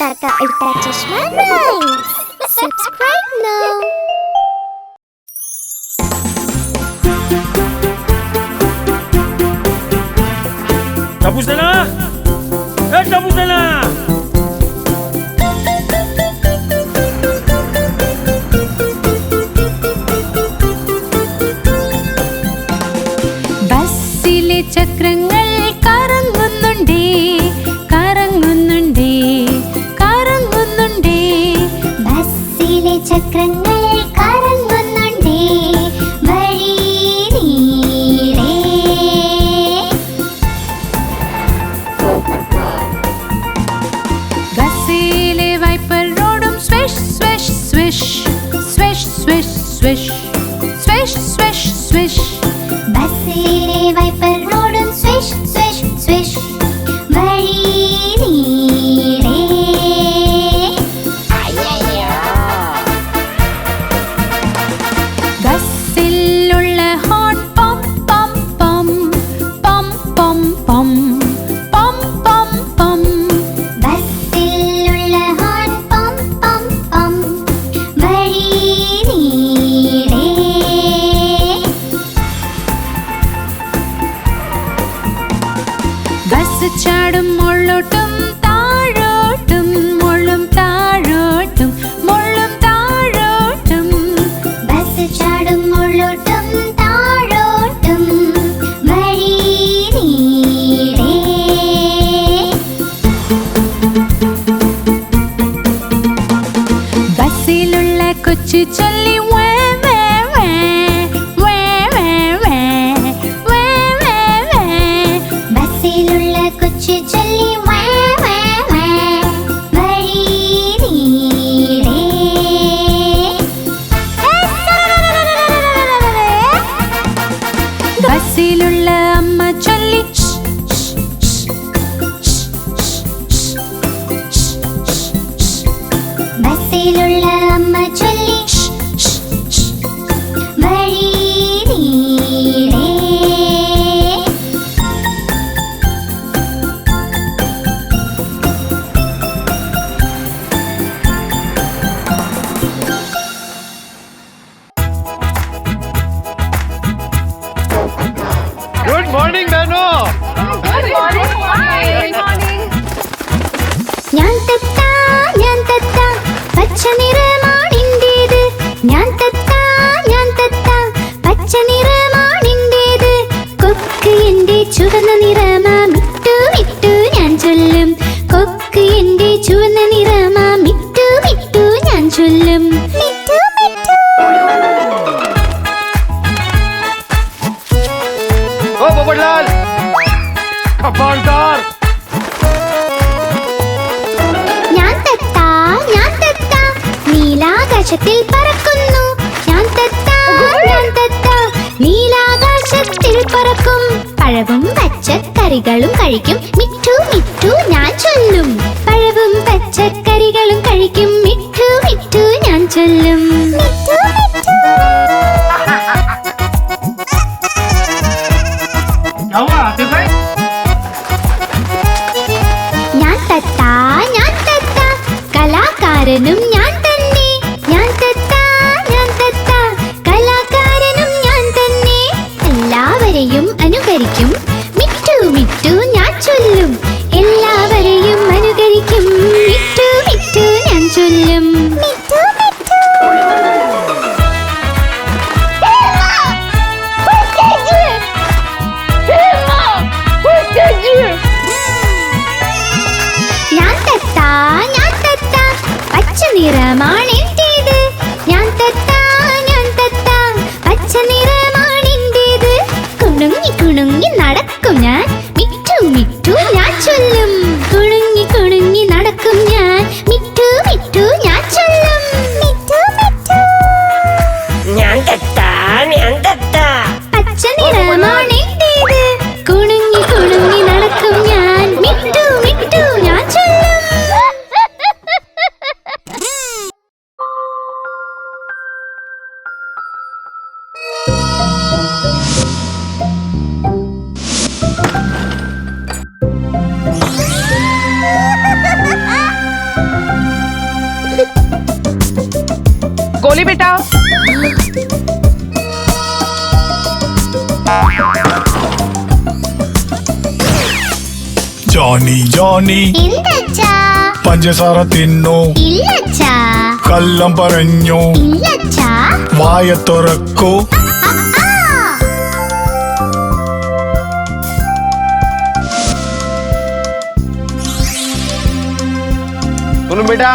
Tarka Ultra Chashma Rhymes. Subscribe now. Tapos na na! Tapos na na! ബസ്സിലെ ചക്രങ്ങൾ കറങ്ങുന്നുണ്ടേ കറങ്ങുന്നുണ്ടേ കറങ്ങുന്നുണ്ടേ ബസ്സിലെ ചക്രങ്ങൾ കറങ്ങുന്നുണ്ടേ വഴി നീളേ. ബസ്സിലെ വൈപ്പർ റോഡും swish swish swish swish swish swish swish swish swish. ബസ്സിലെ വൈപ്പർ റോഡും സ്വിഷ് സ്വിഷ് സ്വിഷ് വഴി നീളേ. ബസ്സിലുള്ള ഹോൺ പം പം പം പം പം പം പം പം പം. ബസ്സിലുള്ള ഹോൺ പം പം പം വഴി നീളേ. ബസ് ചാടും മുള്ളോട്ടും താഴോട്ടും മുള്ളും താഴോട്ടും മുള്ളും താഴോട്ടും. ബസ് ചാടും മുള്ളോട്ടും താഴോട്ടും വഴി നീളേ. ബസ്സിലുള്ള കൊച്ചു ചൊല്ലി വേ വേ വേ വേ വേ വേ വേ വേ വേ. ബസ്സിലുള്ള കൊച്ചു ചൊല്ലി വേ വേ വേ വഴി നീളേ. ബസ്സിലുള്ള അമ്മ ചൊല്ലി ബസ്സിലുള്ള അമ്മ ചൊല്ലി വഴി നീളേ. Good morning, Beno! ഞാൻ തത്താ പച്ച നിറമാണിൻ്റേത്. ഞാൻ തത്താ പച്ച നിറമാണിൻ്റേത്. കൊക്ക് എൻ്റെ ചുവന്ന നിറമാ മിട്ടു മിട്ടു ഞാൻ ചൊല്ലും. കൊക്ക് എൻ്റെ ചുവന്ന നിറമാ മിട്ടു മിട്ടു ഞാൻ ചൊല്ലും. Mittu Mittu. Oh, Babalal! Kapaldar! ഞാൻ തത്താ നീലാകാശത്തിൽ പറക്കുന്നു. ഞാൻ തത്താ നീലാകാശത്തിൽ പറക്കും. പഴവും പച്ചക്കറികളും കഴിക്കും മിട്ടു മിട്ടു ഞാൻ ചൊല്ലും. പഴവും പച്ചക്കറികളും കഴിക്കും മിട്ടു മിട്ടു ഞാൻ ചൊല്ലും. മിട്ടു മിട്ടു. ഞാൻ തത്താ കലാകാരനും ഞാൻ തന്നെ. ഞാൻ തത്താ കലാകാരനും ഞാൻ തന്നെ. എല്ലാവരെയും അനുകരിക്കും മിട്ടു മിട്ടു ഞാൻ ചൊല്ലും. എല്ലാവരെയും അനുകരിക്കും മിട്ടു മിട്ടു ഞാൻ ചൊല്ലും. മിട്ടു മിട്ടു. ഞാൻ തത്താ പച്ച നിറമാണെൻ്റേത്. ഞാൻ തത്താ പച്ച നിറമാണെൻ്റേത്. കുണുങ്ങി കുണുങ്ങി നടക്കും ഞാൻ മിട്ടു മിട്ടു ഞാൻ ജോണി ജോണി എന്തച്ചാ? പഞ്ചസാര തിന്നു ഇല്ലച്ചാ. കള്ളം പറഞ്ഞു ഇല്ലച്ചാ. വായ തുറക്കൂ. सुनो बेटा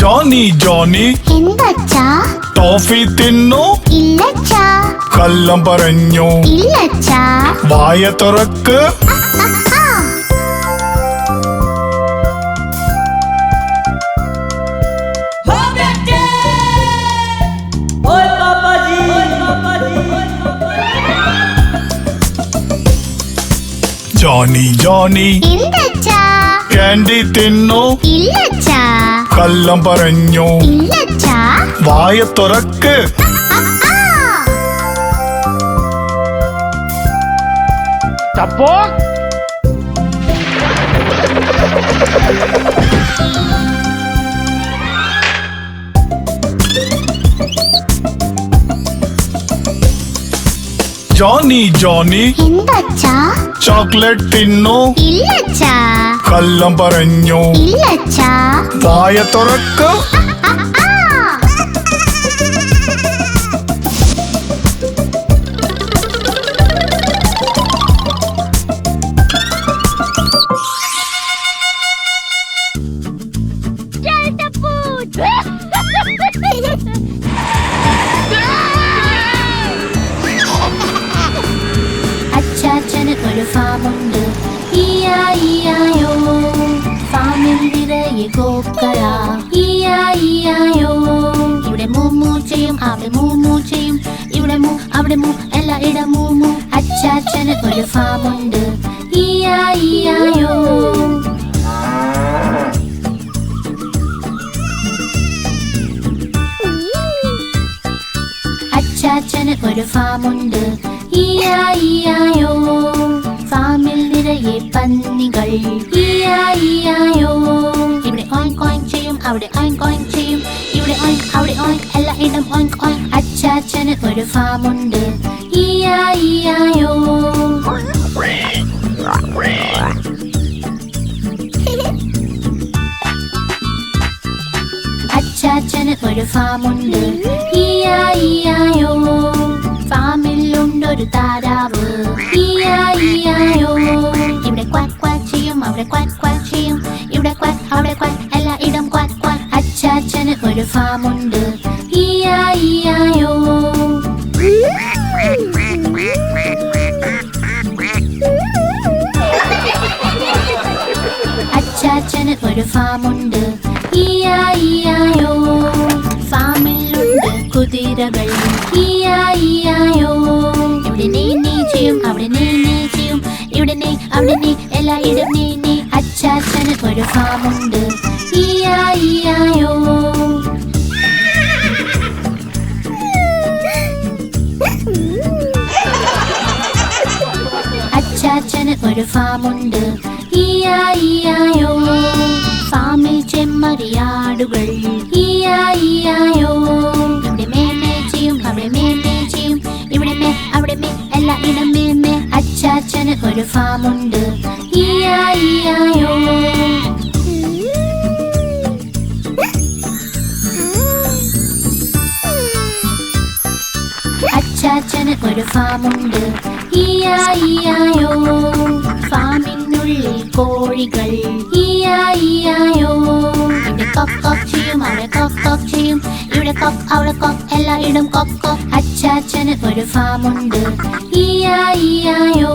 ജോണി ജോണി എന്തച്ചാ? ടോഫി തിന്നു ഇല്ലച്ചാ. കള്ളം പറഞ്ഞു ഇല്ലച്ചാ. വായ തുറക്ക്. Johnny Johnny എന്തച്ചാ? കാൻഡി തിന്നു ഇല്ലച്ചാ. കള്ളം പറഞ്ഞു ഇല്ലച്ചാ. വായ തുറക്ക്. चप्पो ജോണി ജോണി എന്തച്ചാ? ചോക്ലേറ്റ് തിന്നു ഇല്ലച്ചാ. കള്ളം പറഞ്ഞു ഇല്ലച്ചാ. വായ തുറക്ക്. അച്ചാച്ചന് ഒരു ഫാമുണ്ട്. ഈയായിയായോ ഫാമിൽ നിറയെ കോക്കള. ഈയായിയായോ ഇവിടെ മൂമൂ ചെയ്യും, അവിടെ മൂമൂ ചെയ്യും, ഇവിടെ മൂ അവിടെ മൂ എല്ലായിടം മൂമൂ. അച്ചാച്ചന് ഒരു ഫാമുണ്ട്. ഈയായിയായോ അച്ചാച്ചന് ഒരു ഫാമുണ്ട്. ഈയായിയായോ ഫാമിൽ നിറയെ പന്നികൾ. ഈയായിയായോ ഇവിടെ ഓink ഓink ചെയ്യും, അവിടെ ഓink ഓink ചെയ്യും, ഇവിടെ ഓink അവിടെ ഓink എല്ലായിടം ഓink ഓink. അച്ചാച്ചന് ഒരു ഫാമുണ്ട്. ഈയായിയായോ അച്ചാച്ചന് ഒരു ഫാമുണ്ട്. ഈയായിയായോ ഫാമിലുണ്ടൊരു താരാവ്. ഈയായിയായോ ഇവിടെ ക്വാക്ക് ക്വാക്ക് ചെയ്യും, അവിടെ ക്വാക്ക് ക്വാക്ക് ചെയ്യും, ഇവിടെ ക്വാക്ക് അവിടെ ക്വാക്ക് എല്ലായിടം ക്വാക്ക് ക്വാക്ക്. അച്ചാച്ചന് ഒരു ഫാമുണ്ട്. ഈയായിയായോ അച്ചാച്ചന് ഒരു ഫാമുണ്ട്. ഈയായിയായോ ഫാമിലുണ്ട് കുതിരകൾ. ഈയായിയായോ ഇവിടെ നീ ചെയ്യും, അവിടെ നീ ചെയ്യും, ഇവിടെ നീ അവിടെ നീ എല്ലായിടം നീ. അച്ചാച്ചന് ഒരു ഫാമുണ്ട്. ഈയായിയായോ അച്ചാച്ചന് ഒരു ഫാമുണ്ട്. ഈയായിയായോ ഫാമിൽ ചെമ്മരിയാടുകൾ. ഈയായിയായോ ഇവിടെ മേമേ ചെയ്യും, അവിടെ മേമേ ചെയ്യും, ഇവിടെ മേ അവിടെ മേ എല്ലായിടം മേമേ. അച്ചാച്ചന് ഒരു ഫാമുണ്ട്. ഈയായിയായോ അച്ചാച്ചന് ഒരു ഫാമുണ്ട്. ഈയായിയായോ ഫാമിനുള്ളിൽ കോഴികൾ. ഈയായിയായോ ഇവിടെ കൊക്ക് കൊക്ക് ചെയ്യും, അവിടെ കൊക്ക് കൊക്ക് ചെയ്യും, ഇവിടെ കൊക്ക് അവിടെ കൊക്ക് എല്ലായിടം കൊക്ക് കൊക്ക്. അച്ചാച്ചന് ഒരു ഫാമുണ്ട്. ഈയായിയായോ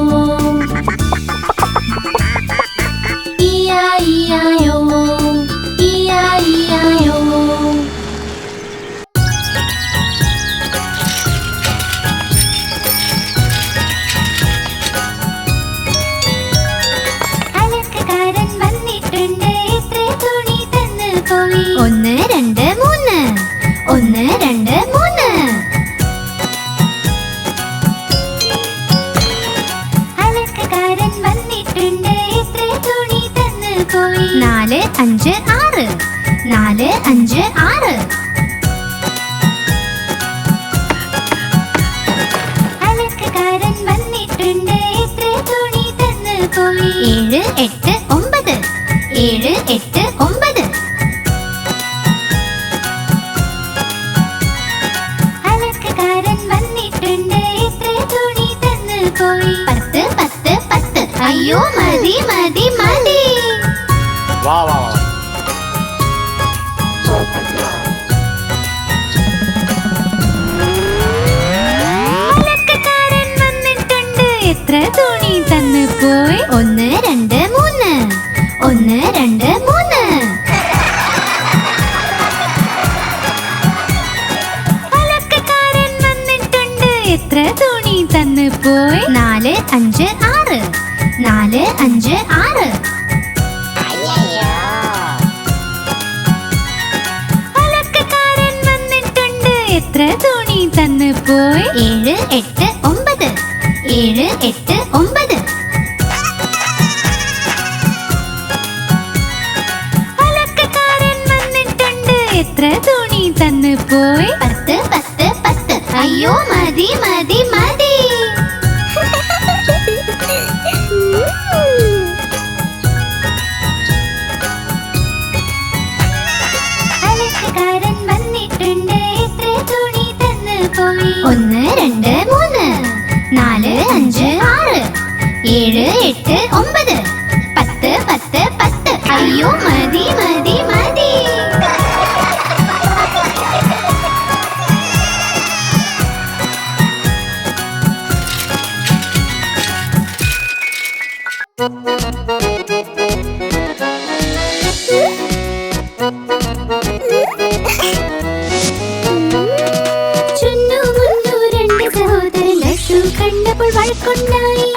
ഈയായിയായോ ഈയായിയായോ അലക്കുകാരൻ വന്നിട്ടുണ്ട്, ഇത്ര തുണി തന്നു പോയി. 1 2 3 1 2 3 4 5 6 4 5 6 അലക്കുകാരൻ വന്നിട്ടുണ്ട് എത്ര തുണി തന്നു പോയി 7 8 9 7 8 9 അലക്കുകാരൻ വന്നിട്ടുണ്ട് എത്ര തുണി തന്നു പോയി 10 10 10 അയ്യോ മതി മതി മതി വാ വാ വാ അലക്കുകാരൻ വന്നിട്ടുണ്ട് എത്ര തുണി തന്നു പോയി 1 2 3 1 2 3 അലക്കുകാരൻ വന്നിട്ടുണ്ട് എത്ര തുണി തന്നു പോയി 4 5 6 4 5 6 അലക്കുകാരൻ വന്നിട്ടുണ്ട് എത്ര തുണി തന്നു പോയി 7 8 9 7 8 9 അലക്കുകാരൻ വന്നിട്ടുണ്ട് എത്ര തുണി തന്നു പോയി 10 10 10 അയ്യോ മതി മതി മതി അലക്കുകാരൻ വന്നിട്ടുണ്ട് എത്ര തുണി തന്നു പോയി 1 2 3 4 5 6 7 8 9 10 10 10 അയ്യോ മതി മതി മതി ചുന്നു മുന്നു രണ്ട് സഹോദരൻ ലഡ്ഡു കണ്ടപ്പോൾ വഴക്കുണ്ടായി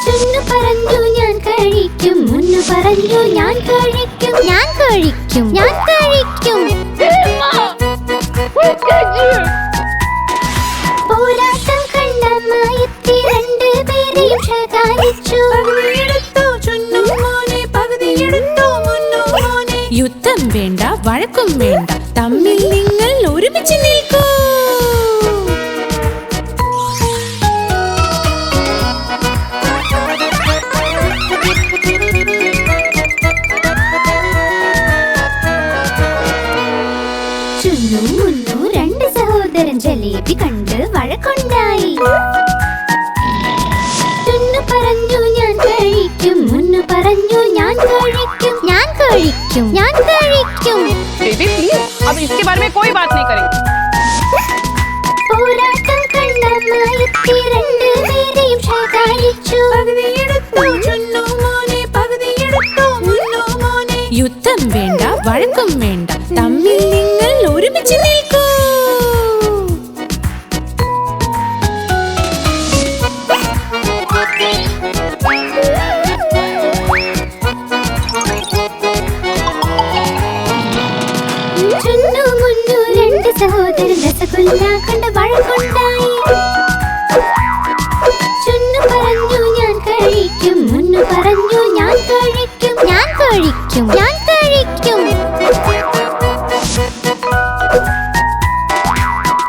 ചുന്നു പറഞ്ഞു ഞാൻ കഴിക്കും മുന്നു പറഞ്ഞു ഞാൻ കഴിക്കും ഞാൻ കഴിക്കും ഞാൻ കഴിക്കും പോരാട്ടം കണ്ടമ്മ എത്തി രണ്ടുപേരെയും ശകാരിച്ചു യുദ്ധം വേണ്ട വഴക്കും വേണ്ട തമ്മിൽ നിങ്ങൾ ഒരുമിച്ച് നിൽക്കൂ ചുന്നു മുന്നു രണ്ട് സഹോദരൻ ജലേബി കണ്ട് വഴക്കുണ്ടായി ചുന്നു പറഞ്ഞു ഞാൻ കഴിക്കും മുന്നു പറഞ്ഞു ഞാൻ കഴിക്കും ഞാൻ കഴിക്കും ഞാൻ കഴിക്കും बेबी प्लीज अब इसके बारे में कोई बात नहीं करेंगे പോരാട്ടം കണ്ടമ്മ എത്തി രണ്ടുപേരെയും ശകാരിച്ചു യുദ്ധം വേണ്ട വഴക്കും വേണ്ട തമ്മിൽ നിങ്ങൾ ഒരുമിച്ച് നിൽക്കൂ ചുന്നു മുന്നു രണ്ട് സഹോദരൻ രസഗുല്ല കണ്ട് വഴക്കുണ്ടായി ചുന്നു പറഞ്ഞു ഞാൻ കഴിക്കും മുന്നു പറഞ്ഞു ഞാൻ കഴിക്കും ഞാൻ കഴിക്കും ഞാൻ കഴിക്കും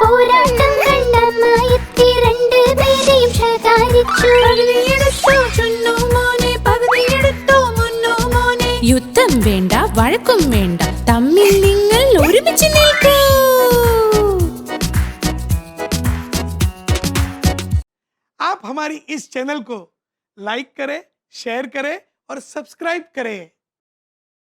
പോരാട്ടം കണ്ടമ്മ എത്തി രണ്ടുപേരെയും ശകാരിച്ചു യുദ്ധം വേണ്ട വഴക്കും വേണ്ട തമ്മിൽ നിങ്ങൾ ഒരുമിച്ച് നിൽക്കൂ आप हमारी इस चैनल को लाइक करें, शेयर करें और सब्सक्राइब करें।